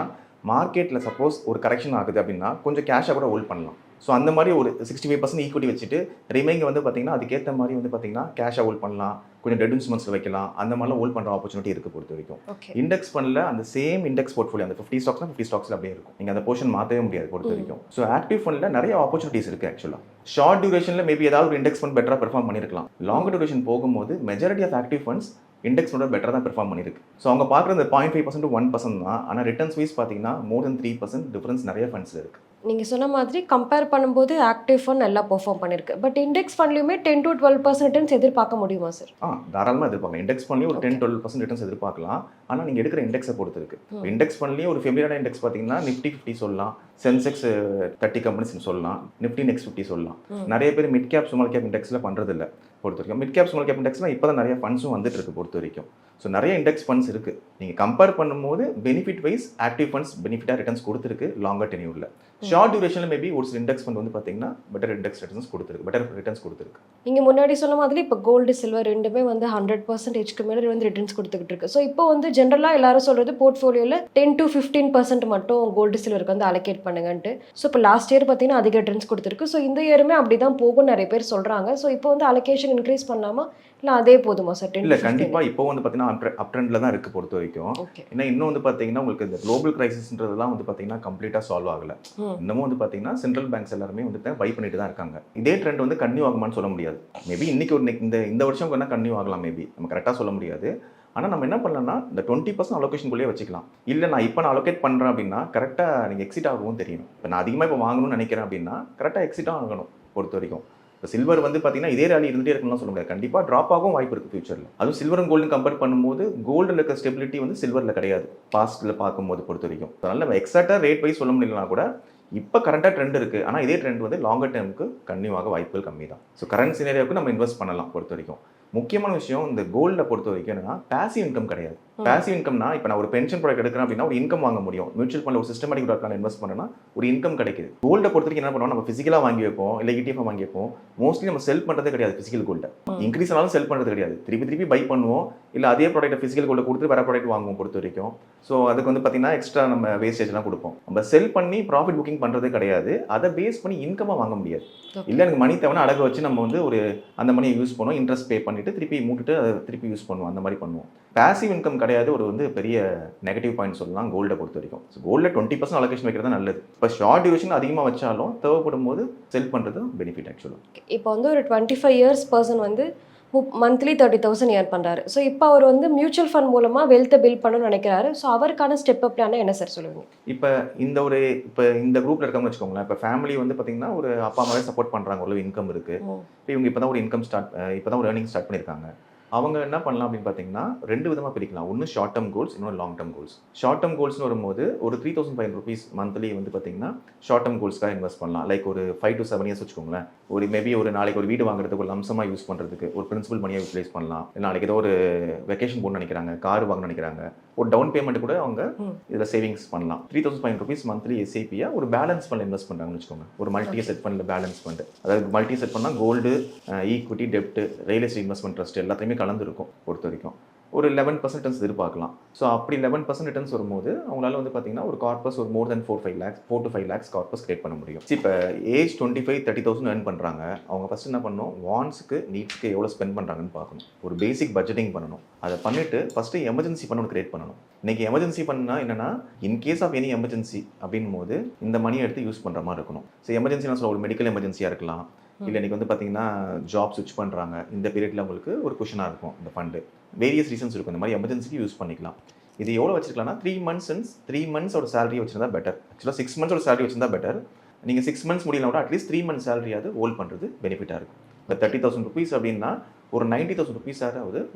மார்க்கெட்டில் சப்போஸ் ஒரு கரெக்ஷன் ஆகுது அப்படின்னா கொஞ்சம் கேஷாக கூட ஹோல்ட் பண்ணலாம். ஸோ அந்த மாதிரி ஒரு 65% ஈக்விட்டி வச்சுட்டு ரிமைனிங் வந்து பார்த்தீங்கன்னா அதுக்கேற்ற மாதிரி வந்து பார்த்தீங்கன்னா கேஷாக ஹோல்ட் பண்ணலாம், கொஞ்சம் டெட் இன்ஸ்ட்ருமெண்ட்ஸில் வைக்கலாம், அந்த மாதிரிலாம் ஹோல்ட் பண்ணுற ஆப்பர்ச்சுனிட்டி இருக்குது பொறுத்த வரைக்கும். இண்டெக்ஸ் ஃபண்டில் அந்த சேம் இண்டெக்ஸ் போர்ட்ஃபோலியோ அந்த 50 ஸ்டாக்ஸ்னா 50 ஸ்டாக்ஸில் அப்படியே இருக்கும், நீங்கள் அந்த போர்ஷன் மாற்றவே முடியாது பொறுத்த வரைக்கும். ஸோ ஆக்டிவ் ஃபண்டில் நிறைய ஆப்பர்ச்சுனிட்டிஸ் இருக்குது ஆக்சுவலாக. ஷார்ட் டியூரேஷனில் மேபி ஏதாவது ஒரு இண்டெக்ஸ் ஃபண்ட் பெட்டராக பெர்ஃபார்ம் பண்ணியிருக்கலாம். லாங் டியூரேஷன் போகும்போது மெஜாரிட்டி ஆஃப் ஆக்டிவ் ஃபண்ட்ஸ் இண்டெக்ஸோட பெட்டராக தான் பெர்ஃபார்ம் பண்ணியிருக்கு. ஸோ அவங்க பார்க்குற இந்த 0.5% to 1% தான். ஆனால் ரிட்டர்ன்ஸ் வைஸ் பார்த்தீங்கன்னா மோர் தென் 3% டிஃபரன்ஸ் நிறைய ஃபண்ட்ஸில் இருக்குது. நீங்கள் சொன்ன மாதிரி கம்பேர் பண்ணும்போது ஆக்டிவ் ஃபண்ட் நல்லா பெர்ஃபார்ம் பண்ணியிருக்கு. பட் இண்டெக்ஸ் ஃபண்ட்லையுமே 10 to 12% ரிட்டர்ன்ஸ் எதிர்பார்க்க முடியுமா சார்? தாராளமாக எதிர்பார்க்கலாம். இண்டெக்ஸ் ஃபண்ட்லேயும் ஒரு 10-12% ரிட்டர்ன்ஸ் எதிர்பார்க்கலாம். ஆனால் நீங்கள் எடுக்கிற இண்டெக்ஸை பொறுத்து இருக்குது. இண்டெக்ஸ் ஃபண்ட்லேயும் ஒரு ஃபெமிலியரான இண்டெக்ஸ் பார்த்தீங்கன்னா நிஃப்டி 50 சொல்லலாம், சென்செக்ஸ் 30 கம்பெனிஸ் சொல்லலாம், நிஃப்டி நெக்ஸ்ட் 50 சொல்லலாம். நிறைய பேர் மிட் கேப் ஸ்மால் கேப் இண்டெக்ஸில் பண்ணுறதில்ல பொறுத்த வரைக்கும். மிட் கேப் ஸ்மால் கேப் இண்டெக்ஸ்லாம் இப்போ தான் நிறைய ஃபண்ட்ஸும் வந்துட்டு இருக்கு பொறுத்த வரைக்கும். ஸோ நிறைய இண்டெக்ஸ் ஃபண்ட்ஸ் இருக்குது. நீங்கள் கம்பேர் பண்ணும்போது பெனிஃபிட் வைஸ் ஆக்டிவ் ஃபண்ட்ஸ் பெனிஃபிட்டாக ரிட்டர்ன்ஸ் கொடுத்துருக்கு லாங்கர் டென்யூரில். ஷார்ட் டியூரேஷனில் மேபி ஒரு சில இண்டெக்ஸ் ஃபண்ட் வந்து பார்த்தீங்கன்னா பெட்டர் இண்டெக்ஸ் ரிட்டர்ன்ஸ் கொடுத்துருக்கு, பெட்டர் ரிட்டர்ன்ஸ் கொடுத்துருக்கு. நீங்கள் முன்னாடி சொன்ன மாதிரி இப்போ கோல்டு சில்வர் ரெண்டுமே வந்து 100% மேலே வந்து ரிட்டர்ன்ஸ் கொடுத்துக்கிட்டு இருக்கு. ஸோ இப்போ வந்து ஜென்ரலாக எல்லாரும் சொல்கிறது போர்ட்ஃபோலியோவில் 10 to 15% மட்டும் கோல்டு சில்வருக்கு வந்து அலோகேட் பண்ணுங்கன்ட்டு. ஸோ இப்போ லாஸ்ட் இயர் பார்த்தீங்கன்னா அதிக ரிட்டர்ன்ஸ் கொடுத்துருக்கு. ஸோ இந்த இயருமே அப்படி தான் போகும் நிறைய பேர் சொல்கிறாங்க. ஸோ இப்போ வந்து அலோகேஷன் இன்க்ரீஸ் பண்ணாமல் இல்லை அதே போதுமா சார்? இல்லை, கண்டிப்பாக இப்போ வந்து பார்த்தீங்கன்னா அப் ட்ரெண்டில் தான் இருக்குது பொறுத்த வரைக்கும். ஏன்னா இன்னும் வந்து பார்த்தீங்கன்னா உங்களுக்கு இந்த குளோபல் கிரைசிஸ்ன்றதுலாம் வந்து பார்த்தீங்கன்னா கம்ப்ளீட்டாக சால்வ் ஆகலை. இன்னமும் வந்து பார்த்தீங்கன்னா சென்ட்ரல் பேங்க்ஸ் எல்லாருமே வந்து பை பண்ணிட்டு தான் இருக்காங்க. இதே ட்ரெண்ட் வந்து கன்டினியூ ஆகுமான்னு சொல்ல முடியாது. மேபி இன்னைக்கு ஒரு இந்த வருஷம் வேணால் கன்டினியூ ஆகலாம், மேபி நம்ம கரெக்டாக சொல்ல முடியாது. ஆனால் நம்ம என்ன பண்ணலாம்னா இந்த 20% அலோகேஷனுக்குள்ளேயே வச்சுக்கலாம். இல்லை நான் இப்போ அலோகேட் பண்ணுறேன் அப்படின்னா கரெக்டாக நீங்கள் எக்ஸிட் ஆகவும் தெரியும். இப்போ நான் அதிகமாக இப்போ வாங்கணும்னு நினைக்கிறேன் அப்படின்னா கரெக்டாக எக்ஸிட்டாக ஆகணும் பொறுத்த வரைக்கும். இப்போ சில்வர் வந்து பார்த்தீங்கன்னா இதே ரேலி இருந்துகிட்டே இருக்குன்னு சொல்ல முடியாது, கண்டிப்பாக ட்ராப் ஆகும் வாய்ப்பு இருக்குது ஃபியூச்சரில். அதுவும் சில்வர் அண்ட் கோல்டு கம்பேர் பண்ணும்போது கோல்டில் இருக்க ஸ்டெபிலிட்டி வந்து சில்வரில் கிடையாது பாஸ்ட்டில் பார்க்கும்போது பொறுத்த வரைக்கும். அதனால் நம்ம எக்ஸாக்டாக ரேட் வைஸ் சொல்ல முடியலனா கூட இப்போ கரெக்டாக ட்ரெண்ட் இருக்குது. ஆனால் இதே ட்ரெண்ட் வந்து லாங்கர் டேர்முக்கு கன்டினியூ ஆக வாய்ப்புகள் கம்மி தான். ஸோ கரண்ட் சினேரியோவுக்கு நம்ம இன்வெஸ்ட் பண்ணலாம் பொறுத்த வரைக்கும். முக்கியமான விஷயம் இந்த கோல்டை பொறுத்த வரைக்கும் என்னன்னா பேசிவ் இன்கம் கிடையாது. பேசிவ் இன்கம்னா இப்போ நான் ஒரு பென்ஷன் ப்ராடக்ட் எடுக்கிறேன் அப்படின்னா ஒரு இன்கம் வாங்க முடியும். மியூச்சுவல் ஃபண்ட் ஒரு சிஸ்டமேட்டிக் ப்ராடக்ட் இன்வெஸ்ட் பண்ணனா ஒரு இன்கம் கிடைக்குது. கோல்டை பொறுத்த வரைக்கும் என்ன பண்ணுவோம், நம்ம ஃபிசிக்கலாக வாங்கி வைப்போம், இல்லை ETF வாங்கி வைப்போம். மோஸ்ட்லி நம்ம செல் பண்ணுறதே கிடையாது. ஃபிசிக்கல் கோல்டை இன்க்ரீஸ் ஆனாலும் செல் பண்ணுறது கிடையாது. திருப்பி பை பண்ணுவோம், இல்லை அதே ப்ராடக்ட் ஃபிசிக்கல் கோல்டை கொடுத்து வேற ப்ராடக்ட் வாங்குவோம் பொறுத்த வரைக்கும். ஸோ அதுக்கு வந்து பார்த்தீங்கன்னா எக்ஸ்ட்ரா நம்ம வேஸ்டேஜ்லாம் கொடுப்போம். நம்ம செல் பண்ணி ப்ராஃபிட் புக்கிங் பண்ணுறதே கிடையாது. அதை பேஸ் பண்ணி இன்கமாக வாங்க முடியாது. இல்லை எனக்கு மணி தேவைன்னா அடகு வச்சு நம்ம வந்து ஒரு அந்த மணியை யூஸ் பண்ணுவோம், இன்ட்ரெஸ்ட் பே பண்ணிட்டு திருப்பி மூட்டுட்டு அதை திருப்பி யூஸ் பண்ணுவோம், அந்த மாதிரி பண்ணுவோம். பேசிவ் இன்கம் கிடையாது. ஒரு வந்து பெரிய நெகட்டிவ் பாயிண்ட் சொல்லலாம் கோல்டை பொறுத்த வரைக்கும். ஸோ கோல்டில் 20% அலோகேஷன் வைக்கிறது நல்லது. இப்போ ஷார்ட் டியூரேஷன் அதிகமாக வச்சாலும் தேவைப்படும் போது செல் பண்ணுறது பெனிஃபிட் ஆக்சுவலாக. இப்போ வந்து ஒரு 25 years பர்சன் வந்து மந்த்லி 30,000 ஏர்ன் பண்ணுறாரு. ஸோ இப்போ அவர் வந்து மியூச்சுவல் ஃபண்ட் மூலமாக வெல்த்தை பில்ட் பண்ணணும்னு நினைக்கிறாரு. ஸோ அவருக்கான ஸ்டெப் அப் பிளான் என்ன சார் சொல்லுவீங்க? இப்போ இந்த குரூப்பில் இருக்காங்கன்னு வச்சுக்கோங்களேன். இப்போ ஃபேமிலி வந்து பார்த்தீங்கன்னா ஒரு அப்பா அம்மாவே சப்போர்ட் பண்ணுறாங்க, ஒரு இன்கம் இருக்குது. இப்போ இவங்க இப்போ தான் ஒரு இன்கம் இப்போ தான் ஒரு ஏர்னிங் ஸ்டார்ட் பண்ணியிருக்காங்க. அவங்க என்ன பண்ணலாம் அப்படின்னு பார்த்தீங்கன்னா 2 விதமாக பிரிக்கலாம். ஒன்று ஷார்ட் டேர்ம் கோல்ஸ், இன்னொரு long term goals. Short term கோல்ஸ்னு வரும்போது ஒரு 3,500 rupees மந்த்லி வந்து பார்த்தீங்கன்னா ஷார்ட் டேர்ம் கோல்ஸ்க்காக இன்வெஸ்ட் பண்ணலாம். லைக் ஒரு 5 to 7 years வச்சுக்கோங்களேன். ஒரு மேபி ஒரு நாளைக்கு ஒரு வீடு வாங்குறதுக்கு ஒரு லம்சமாக யூஸ் பண்ணுறதுக்கு ஒரு பிரின்சிபல் மணியாக யூட்டிலைஸ் பண்ணலாம். நாளைக்கு ஏதோ ஒரு வெக்கேஷன் போகணும்னு நினைக்கிறாங்க, கார் வாங்கணும்னு நினைக்கிறாங்க, ஒரு டவுன் பேமெண்ட் கூட அவங்க இதில் சேவிங்ஸ் பண்ணலாம். 3,500 rupees மந்த்லி எஸ்ஐபியா ஒரு பேலன்ஸ் ஃபண்ட் இன்வெஸ்ட் பண்ணுறாங்கன்னு வச்சுக்கோங்க. ஒரு மல்டி செட் ஃபண்டில் பேலன்ஸ் ஃபண்ட், அதாவது மல்டி செட் பண்ணால் கோல்டு, ஈக்விட்டி, டெப்ட், ரியல் எஸ்டேட் இன்வெஸ்ட்மெண்ட் ட்ரஸ்ட் எல்லாத்தையுமே கலந்துருக்கும் பொறுத்த வரைக்கும். ஒரு 11% ரிட்டர்ன்ஸ் எதிர்பார்க்கலாம். ஸோ அப்படி 11% ரிட்டர்ன்ஸ் வரும்போது அவங்களால வந்து பார்த்தீங்கன்னா ஒரு கார்பஸ் ஒரு மோர் தென் 4 to 5 lakhs கார்பஸ் கிரியேட் பண்ண முடியும். இப்போ ஏஜ் 25 30,000 earn பண்ணுறாங்க. அவங்க ஃபஸ்ட் என்ன பண்ணணும், வான்ஸுக்கு நீட்ஸ்க்கு எவ்வளோ ஸ்பெண்ட் பண்ணுறாங்கன்னு பார்க்கணும். ஒரு பேசிக் பட்ஜெட்டிங் பண்ணணும். அதை பண்ணிவிட்டு ஃபஸ்ட்டு எமர்ஜென்சி பண்ண ஒன்று கிரியேட் பண்ணணும். இன்றைக்கி எமர்ஜென்சி பண்ணால் என்னென்னா, இன்கேஸ் ஆஃப் எனி எமர்ஜென்சி அப்படின் போது இந்த மணியை எடுத்து யூஸ் பண்ணுற மாதிரி இருக்கணும். ஸோ எமர்ஜென்சினா சொல்ல ஒரு மெடிக்கல் எமர்ஜென்சியாக இருக்கலாம், இல்லை இன்றைக்கி வந்து பார்த்தீங்கன்னா ஜாப் ஸ்விட்ச் பண்ணுறாங்க, இந்த பீரியடில் உங்களுக்கு ஒரு குஷனாக இருக்கும் இந்த ஃபண்டு. வேரியஸ் ரீசன்ஸ் இருக்கும், இந்த மாதிரி எமர்ஜென்சிக்கு யூஸ் பண்ணிக்கலாம். இது எவ்வளோ வச்சிருக்கலாம்னா 3 months சேலரி வச்சிருந்தா பெட்டர். ஆக்சுவலாக 6 months சேலரி வச்சிருந்தா பெட்டர். நீங்கள் 6 months முடியல கூட அட்லீஸ்ட் 3 months சேலரியாவது ஹோல்ட் பண்ணுறது பெனிஃபிட்டாக இருக்கும். இப்போ 30,000 rupees அப்படின்னா ஒரு 90,000 rupees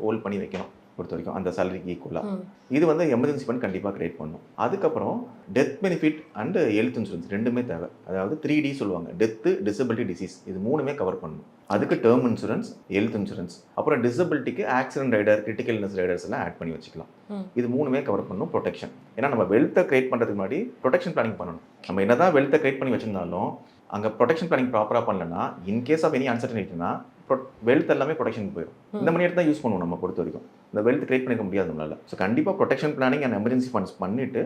ஹோல்ட் பண்ணி வைக்கணும் பொறுத்த வரைக்கும் அந்த சேலரிக்கு ஈக்குவலாக. இது வந்து எமர்ஜென்சி ஃபண்ட் கண்டிப்பாக கிரியேட் பண்ணணும். அதுக்கப்புறம் death benefit and health insurance ரெண்டுமே தேவை. அதாவது 3D சொல்லுவாங்க, டெத்து, டிசபிலிட்டி, டிசீஸ், இது 3மே கவர் பண்ணணும். அதுக்கு டேர்ம் இன்சூரன்ஸ், ஹெல்த் இன்சூரன்ஸ், அப்புறம் டிசபிலிட்டிக்கு accident rider, critical illness riders எல்லாம் ஆட் பண்ணி வச்சுக்கலாம். இது 3மே கவர் பண்ணணும். ப்ரொடெக்ஷன், ஏன்னா நம்ம வெல்த்தை கிரியேட் பண்ணுறதுக்கு முன்னாடி ப்ரொடெக்ஷன் பிளானிங் பண்ணணும். நம்ம என்னதான் வெல்த்தை கிரியேட் பண்ணி வச்சிருந்தாலும் அங்கே ப்ரொடெக்ஷன் பிளானிங் ப்ராப்பராக பண்ணலன்னா, இன்கேஸ் ஆஃப் எனி அன்சர்டனிட்டினா வெல்த் எல்லாமே ப்ரொடெக்ஷன் போயிடும். இந்த மணி எடுத்து தான் யூஸ் பண்ணுவோம் நம்ம பொறுத்த வரைக்கும். இந்த வெல்த் கிரியேட் பண்ணிக்க முடியாது நம்மளால. ஸோ கண்டிப்பாக protection planning and emergency funds பண்ணிவிட்டு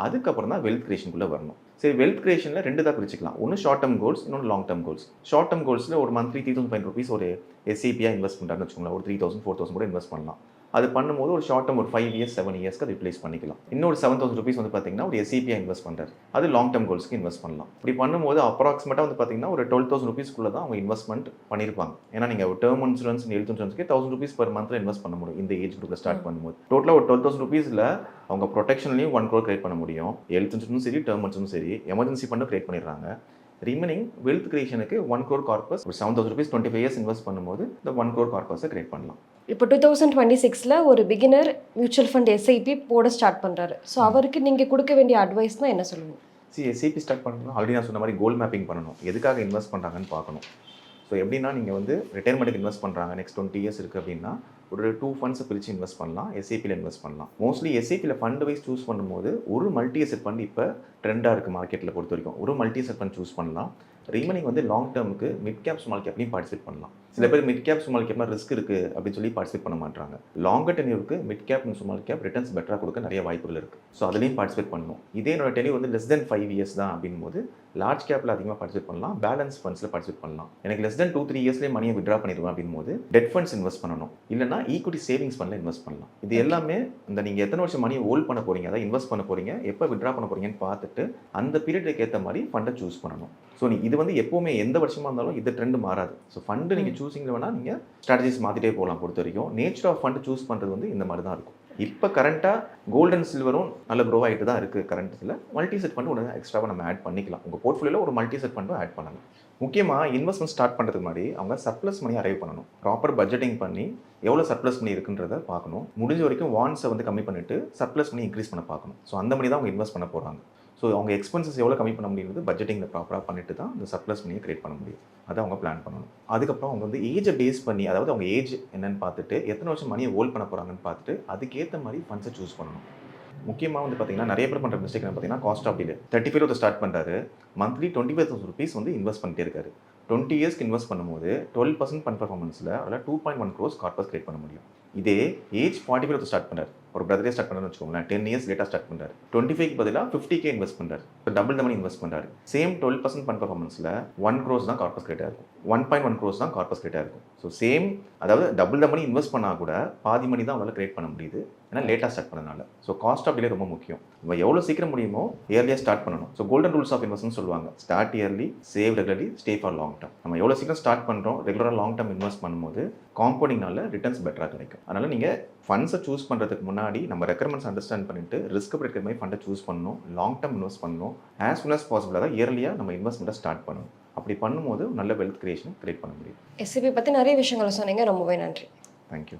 அதுக்கப்புறம் தான் வெல்த் கிரியேஷனுக்குள்ளே வரணும். சரி, வெல்த் கிரியேஷனில் 2 தான் பிரிச்சுக்கலாம். ஒன்று ஷார்ட் டேர்ம் கோல்ஸ், இன்னொன்று long term goals. Short term கோல்ஸில் ஒரு மந்த்லி 3,500 rupees ஒரு எஸ்ஐபியாக இன்வெஸ்ட் பண்ணுறாங்கன்னு வச்சுக்கோங்களேன். ஒரு 3,000 4,000 கூட இன்வெஸ்ட் பண்ணலாம். அது பண்ணும்போது ஒரு ஷார்ட் டேர்ம் ஒரு 5 years 7 yearsக்கு அது ரிப்ளேஸ் பண்ணிக்கலாம். இன்னொரு 7,000 rupees வந்து பார்த்தீங்கன்னா ஒரு எஸ்ஐபியாக இன்வெஸ்ட் பண்ணுறாரு, அது லாங் டேர்ம் கோல்ஸ்க்கு இன்வெஸ்ட் பண்ணலாம். இப்படி பண்ணும்போது அப்ராக்சிமேட்டாக வந்து பார்த்தீங்கன்னா ஒரு 12,000 rupeesக்குள்ளே தான் அவங்க இன்வெஸ்ட்மெண்ட் பண்ணியிருப்பாங்க. ஏன்னா நீங்கள் டேர்ம் இன்சூரன்ஸ், ஹெல்த் இன்சூரன்ஸ்க்கு 1,000 rupees per month இன்வெஸ்ட் பண்ண முடியும் இந்த ஏஜ் குரூப்பில் ஸ்டார்ட் பண்ணும்போது. டோட்டலாக ஒரு 12,000 rupeesல அவங்க ப்ரொடெக்ஷன்லையும் 1 crore கிரியேட் பண்ண முடியும். ஹெல்த் இன்சூரன்ஸும் சரி, டேர்ம் இன்சூரன்ஸும் சரி, எமர்ஜென்சி ஃபண்டும் கிரியேட் பண்ணிடுறாங்க. ரிமைனிங் வெல்த் கிரியேஷனுக்கு 1 crore கார்பஸ், ஒரு 7,000 rupees 25 years இன்வெஸ்ட் பண்ணும்போது இந்த 1 crore கார்பஸை கிரியேட் பண்ணலாம். இப்போ 2026ல் ஒரு பிகினர் மியூச்சுவல் ஃபண்ட் எஸ்ஐபி போட ஸ்டார்ட் பண்ணுறாரு. ஸோ அவருக்கு நீங்கள் கொடுக்க வேண்டிய அட்வைஸ்னா என்ன சொல்லுவீங்க? எஸ்ஐபி ஸ்டார்ட் பண்ணணும், ஆல்ரெடி நான் சொன்ன மாதிரி கோல் மேப்பிங் பண்ணணும், எதுக்காக இன்வெஸ்ட் பண்ணுறாங்கன்னு பார்க்கணும். ஸோ எப்படின்னா நீங்கள் வந்து ரிட்டைர்மெண்ட்டுக்கு இன்வெஸ்ட் பண்ணுறாங்க, நெக்ஸ்ட் 20 years இருக்குது அப்படின்னா ஒரு 2 funds பிரித்து இன்வெஸ்ட் பண்ணலாம், எஸ்ஐபியில் இன்வெஸ்ட் பண்ணலாம். மோஸ்ட்லி எஸ்ஐபியில் ஃபண்ட் வைஸ் சூஸ் பண்ணும்போது ஒரு மல்டி அசெட் ஃபண்ட் இப்போ ட்ரெண்டாக இருக்குது மார்க்கெட்டில் பொறுத்த வரைக்கும். ஒரு மல்டி அசெட் ஃபண்ட் சூஸ் பண்ணலாம். ரிமைனிங் வந்து லாங் டேர்முக்கு மிட் கேப் ஸ்மால் கேப்லையும் பார்ட்டிசிபேட் பண்ணலாம். சில பேர் மிட் கேப் ஸ்மால் கேப்னா ரிஸ்க் இருக்குது அப்படின்னு சொல்லி பார்ட்டிசிபேட் பண்ண மாட்டாங்க. லாங்கர் டென்யூருக்கு mid cap and small cap returns பெட்டராக கொடுக்க நிறைய வாய்ப்புகள் இருக்குது. ஸோ அதுலேயும் பார்ட்டிசிபேட் பண்ணணும். இதே என்னோட டென்யூர் வந்து less than 5 years தான் அப்படின் போது லார்ஜ் கேப்பில் அதிகமாக பார்ட்டிசிபேட் பண்ணலாம், பேலன்ஸ் ஃபண்ட்ஸில் பார்ட்டிசிபேட் பண்ணலாம். எனக்கு less than 2-3 yearsலேயே மணியை விட்ரா பண்ணிடுவேன் அப்படின் போது டெட் ஃபண்ட்ஸ் இன்வெஸ்ட் பண்ணணும், இல்லைனா ஈக்விட்டி சேவிங்ஸ் ஃபண்டில் இன்வெஸ்ட் பண்ணலாம். இது எல்லாமே இந்த நீங்கள் எத்தனை வருஷம் மணியை ஹோல்ட் பண்ண போகிறீங்க, அதாவது இன்வெஸ்ட் பண்ண போகிறீங்க, எப்போ விட்ரா பண்ண போகிறீங்கன்னு பார்த்துட்டு அந்த பீரியடுக்கு ஏற்ற மாதிரி ஃபண்டை சூஸ் பண்ணணும். ஸோ இது வந்து எப்போவுமே எந்த வருஷமாக இருந்தாலும் இது ட்ரெண்ட் மாறாது. ஸோ ஃபண்டு நீங்கள் சூஸிங்கில் வேணால் நீங்கள் ஸ்ட்ராட்டஜிஸ் மாற்றிட்டே போகலாம். பொறுத்த வரைக்கும் நேச்சர் ஆஃப் ஃபண்டு சூஸ் பண்ணுறது வந்து இந்த மாதிரி தான் இருக்கும். இப்போ கரண்ட்டாக கோல்டு அண்ட் சில்வரும் நல்ல க்ரோ ஆகிட்டு தான் இருக்குது. கரண்ட்டில் மல்டி செட் ஃபண்டு ஒன்று எக்ஸ்ட்ராவாக நம்ம ஆட் பண்ணிக்கலாம். உங்கள் போர்ட்ஃபோலியோவில் ஒரு மல்டி செட் ஃபண்டும் ஆட் பண்ணலாம். முக்கியமாக இன்வெஸ்ட்மெண்ட் ஸ்டார்ட் பண்ணுறதுக்கு முன்னாடி அவங்க சர்ப்ளஸ் மணி அரைவ் பண்ணணும். ப்ராப்பர் பட்ஜெட்டிங் பண்ணி எவ்வளோ சர்ப்ளஸ் மணி இருக்குன்றதை பார்க்கணும். முடிஞ்ச வரைக்கும் வான்ஸை வந்து கம்மி பண்ணிவிட்டு சர்ப்ளஸ் மணி இன்க்ரீஸ் பண்ண பார்க்கணும். ஸோ அந்த மணி தான் அவங்க இன்வெஸ்ட் பண்ண போகிறாங்க. ஸோ அவங்க எக்ஸ்பென்சஸ் எவ்வளோ கம்மி பண்ண முடியுது பட்ஜெட்டிங்கில் ப்ராப்பராக பண்ணிட்டு தான் இந்த சர்ப்ளஸ் மணியை கிரியேட் பண்ண முடியும். அதை அவங்க பிளான் பண்ணணும். அதுக்கப்புறம் அவங்க வந்து ஏஜை பேஸ் பண்ணி, அதாவது அவங்க ஏஜ் என்னன்னு பார்த்துட்டு எத்தனை வருஷம் மணியை ஹோல்ட் பண்ண போகிறாங்கன்னு பார்த்துட்டு அதுக்கேற்ற மாதிரி ஃபண்ட்ஸை சூஸ் பண்ணணும். முக்கியமாக வந்து பார்த்தீங்கன்னா நிறைய பேர் பண்ணுற மிஸ்டேக் என்ன பார்த்தீங்கன்னா, காஸ்ட் ஆஃப் டீலே 35 ஸ்டார்ட் பண்ணுறாரு, மந்த்லி 25,000 rupees வந்து இன்வெஸ்ட் பண்ணிட்டே இருக்காரு. 20 yearsக்கு இன்வெஸ்ட் பண்ணும்போது 12% ஃபண்ட் பர்ஃபார்மன்ஸில் அதில் 2.1 crores கார்பஸ் கிரியேட் பண்ண முடியும். இதே ஏஜ் 45 ஸ்டார்ட் பண்ணுறாரு, ஒரு பிரதரே ஸ்டார்ட் பண்ணுறாருன்னு வச்சுக்கோங்களேன், 10 years லேட்டாக ஸ்டார்ட் பண்ணுறாரு, 25க்கு பதிலாக 50K இன்வெஸ்ட் பண்ணுறாரு, டபுள் த மணி இன்வெஸ்ட் பண்ணுறாரு. சேம் 12% ஃபண்ட் பர்ஃபார்மன்ஸில் 1 crores தான் கார்பஸ் கிரியேட்டாக இருக்கும், 1.1 crores தான் கார்பஸ் கிரியேட்டாக இருக்கும். ஸோ சேம், அதாவது டபுள் த மணி இன்வெஸ்ட் பண்ணால் கூட பாதி மணி தான் அவங்களால கிரியேட் பண்ண முடியுது, ஏன்னா லேட்டாக ஸ்டார்ட் பண்ணனால. ஸோ காஸ்ட் ஆஃப் டிலே ரொம்ப முக்கியம். நம்ம எவ்வளோ சீக்கிரம் முடியுமோ இயர்லியாக ஸ்டார்ட் பண்ணணும். So golden rules of investment சொல்லுவாங்க, start early, save regularly, stay for long term. நம்ம எவ்வளோ சீக்கிரம் ஸ்டார்ட் பண்ணுறோம், ரெகுலராக லாங் டர்ம் இன்வெஸ்ட் பண்ணும்போது காம்பவுண்டிங்னால ரிட்டர்ன்ஸ் பெட்டராக கிடைக்கும். அதனால் நீங்கள் ஃபண்ட்ஸை சூஸ் பண்ணுறதுக்கு முன்னாடி நம்ம ரெக்யர்மெண்ட்ஸ் அண்டர்ஸ்டாண்ட் பண்ணிட்டு ரிஸ்க் எடுக்கிற மாதிரி ஃபண்டை சூஸ் பண்ணணும், லாங் டர்ம் இன்வெஸ்ட் பண்ணணும், ஆஸ் சூன் அஸ் பாசிபிளாக தான் இயர்லியாக நம்ம இன்வெஸ்ட்மெண்ட்டை ஸ்டார்ட் பண்ணணும். அப்படி பண்ணும்போது நல்ல வெல்த் கிரியேஷன் கிரியேட் பண்ண முடியும். எஸ்ஐபி பற்றி நிறைய விஷயங்களை சொன்னீங்க, ரொம்பவே நன்றி. தேங்க்யூ.